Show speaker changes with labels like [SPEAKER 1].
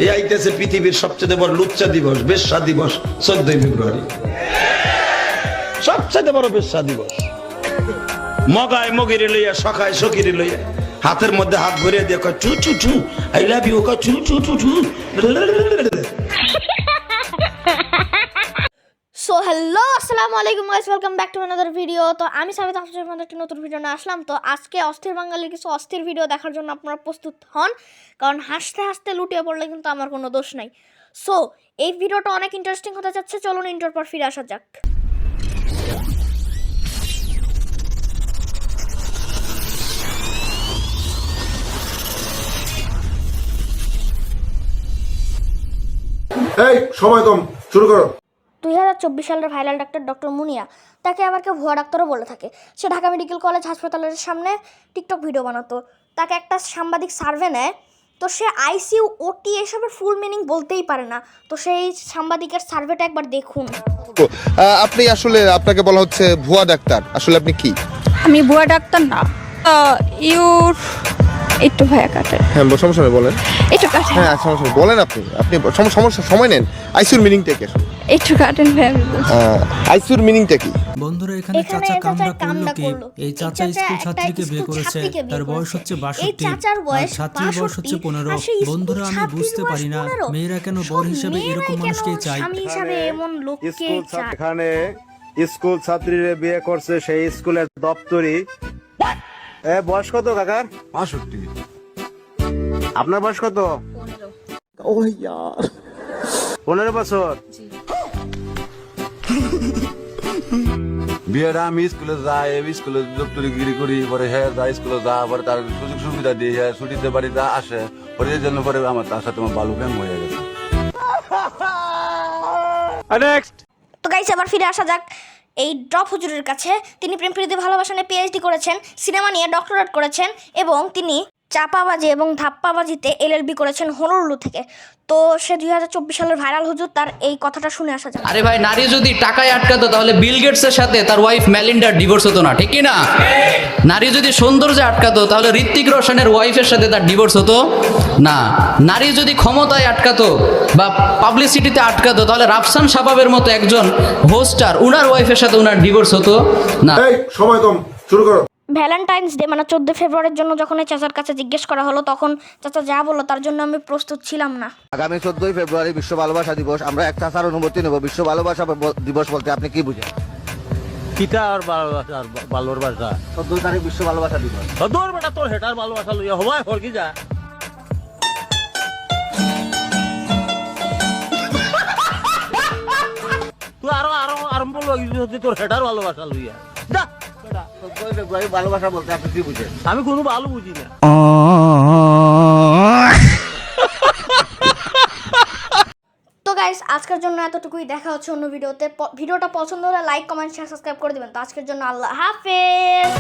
[SPEAKER 1] এই আইতেছে পৃথিবীর সবচেয়ে বড় লুচ্চা দিবস, বেশ্যা দিবস 14 ফেব্রুয়ারি। সবচেয়ে বড় বেশ্যা দিবস। মগায় মগিরে লইয়া, সখায় সকিরে লইয়া, হাতের মধ্যে হাত ভরিয়ে দিয়ে কয় চু চু চু, আই লাভ ইউ, কয় চু চু চু চু।
[SPEAKER 2] সো হ্যালো, আসসালামু আলাইকুম guys, welcome back to another video. তো আমি সাবিত আপনাদের মধ্যে একটা নতুন ভিডিও নিয়ে আসলাম। তো আজকে অস্থির বাঙালির কিছু অস্থির ভিডিও দেখার জন্য আপনারা প্রস্তুত হন, কারণ হাসতে হাসতে লুটিয়ে পড়লে কিন্তু আমার কোনো দোষ নাই। সো এই ভিডিওটা অনেক ইন্টারেস্টিং হতে যাচ্ছে। চলুন ইন্টার পর ফিরে আসা যাক।
[SPEAKER 3] এই সময় কম, শুরু করো।
[SPEAKER 2] 2024 সালের ভাইরাল ডাক্তার ডক্টর মুনিয়া, তাকে আবার কেউ ভুয়া ডাক্তারও বলে থাকে। সে ঢাকা মেডিকেল কলেজ হাসপাতালের সামনে টিকটক ভিডিও বানাতো। তাকে একটা সাংবাদিক সার্ভে নেয়, তো সে আইসিইউ, ওটি এসবের ফুল মিনিং বলতেই পারে না। তো সেই সাংবাদিকের সার্ভেটা একবার দেখুন।
[SPEAKER 3] আপনি আসলে, আপনাকে বলা হচ্ছে ভুয়া ডাক্তার, আসলে আপনি কি?
[SPEAKER 4] আমি বুয়া ডাক্তার না। ইউর একটু ভাইয়া কাটেন,
[SPEAKER 3] হ্যাঁ সমস্যা নেই, বলেন।
[SPEAKER 4] একটু কাটেন,
[SPEAKER 3] হ্যাঁ সমস্যা নেই, বলেন। আপনি সমস্যা, সময় নেন। আইসিউর মিনিংটা কি আসলে?
[SPEAKER 4] একটু কাটেন ভাইয়া।
[SPEAKER 3] আইসিউর মিনিংটা কি?
[SPEAKER 5] বন্ধুরা, এখানে চাচা কামড়া করলো কি? এই চাচা
[SPEAKER 2] চাচা
[SPEAKER 5] স্কুল
[SPEAKER 2] একটা
[SPEAKER 5] ছাত্রীকে বিয়ে
[SPEAKER 2] স্কুল
[SPEAKER 5] করেছে,
[SPEAKER 2] ছাত্রীকে বিয়ে
[SPEAKER 5] তার বয়স
[SPEAKER 2] করেছে।
[SPEAKER 5] হচ্ছে
[SPEAKER 2] এই
[SPEAKER 5] 62,
[SPEAKER 2] চাচার
[SPEAKER 5] আর
[SPEAKER 2] বয়স
[SPEAKER 5] ছাত্রীর বয়স হচ্ছে
[SPEAKER 2] 62,
[SPEAKER 5] 15।
[SPEAKER 2] আর সেই স্কুল
[SPEAKER 5] বন্ধুরা, আমি
[SPEAKER 2] ছাত্রীর
[SPEAKER 5] বুঝতে
[SPEAKER 2] বয়স
[SPEAKER 5] পারি না
[SPEAKER 2] 15।
[SPEAKER 5] মেয়েরা কেন
[SPEAKER 2] সব
[SPEAKER 5] বর হিসেবে
[SPEAKER 2] মেয়েরাই
[SPEAKER 5] এরকম
[SPEAKER 2] কেন
[SPEAKER 5] মানুষকে চায়।
[SPEAKER 2] স্বামী হিসাবে এমন লোককে চায়।
[SPEAKER 6] এখানে স্কুল ছাত্রীরে বিয়ে করছে সেই স্কুলের দপ্তরি। বয়স কত কাকার?
[SPEAKER 3] 65।
[SPEAKER 6] আপনার বয়স কত? 15 বছর।
[SPEAKER 7] বিয়েটা আমি স্কুলে যাই, স্কুলে দপ্তরিগিরি করি, পরে হ্যাঁ যাই স্কুলে যা, পরে তার সুযোগ সুবিধা দিই, হ্যাঁ ছুটিতে বাড়িতে আসে, পরে এই জন্য পরে আমার তার সাথে আমার বালু প্রেম হয়ে গেছে।
[SPEAKER 2] তো গাইস, আবার ফিরে আসা যাক এই ড্রপ হুজুরের কাছে। তিনি প্রেম প্রীতি ভালোবাসা নিয়ে পিএইচডি করেছেন, সিনেমা নিয়ে ডক্টরেট করেছেন, এবং তিনি চাপাবাজি এবং ধাপ্পাবাজিতে এলএলবি করেছেন হনুরুলু থেকে। তো সে 2024 সালের ভাইরাল হুজুর, তার এই কথাটা শুনে আসা যাক।
[SPEAKER 8] আরে ভাই, নারী যদি টাকায় আটকাতো তাহলে বিল গেটসের সাথে তার ওয়াইফ মেলিন্ডার ডিভোর্স হতো না, ঠিক কি না? নারী যদি সৌন্দর্যে আটকাতো তাহলে ঋত্বিক রোশনের ওয়াইফের সাথে তার ডিভোর্স হতো না। নারী যদি ক্ষমতায় আটকাতো বা পাবলিসিটিতে আটকাতো তাহলে রাফসান শাবাবের মতো একজন হোস্টার, উনার ওয়াইফের সাথে উনার ডিভোর্স হতো না।
[SPEAKER 3] এই সময় কম, শুরু করো।
[SPEAKER 2] ভ্যালেন্টাইন্স ডে মানে 14 ফেব্রুয়ারির জন্য যখন এই চাচার কাছে জিজ্ঞেস করা হলো, তখন চাচা যা বললো তার জন্য আমি প্রস্তুত ছিলাম না।
[SPEAKER 9] আগামী 14 ফেব্রুয়ারি বিশ্ব ভালোবাসা দিবস। আমরা এক চাচার অনুমতি নেব। বিশ্ব ভালোবাসা দিবস বলতে আপনি কি বুঝেন?
[SPEAKER 6] কিতা আর বালোর বাসা
[SPEAKER 9] 14 তারিখ বিশ্ব ভালোবাসা দিবস।
[SPEAKER 6] তোর বেটা তোর হেটার ভালোবাসা লইয়া হবাই হর কি যা। তুই আরো আরো আরম্ভ লাগি তোর হেটার ভালোবাসা লইয়া যা।
[SPEAKER 9] 14 ফেব্রুয়ারি ভালোবাসা বলতে আপনি কি বুঝেন?
[SPEAKER 6] আমি কোনো ভালো বুঝি না।
[SPEAKER 2] তো গাইস, আজকের জন্য এতটুকুই। দেখা হচ্ছে অন্য ভিডিওতে। ভিডিওটা পছন্দ হলে লাইক, কমেন্ট, শেয়ার, সাবস্ক্রাইব করে দেবেন। তো আজকের জন্য আল্লাহ হাফেজ।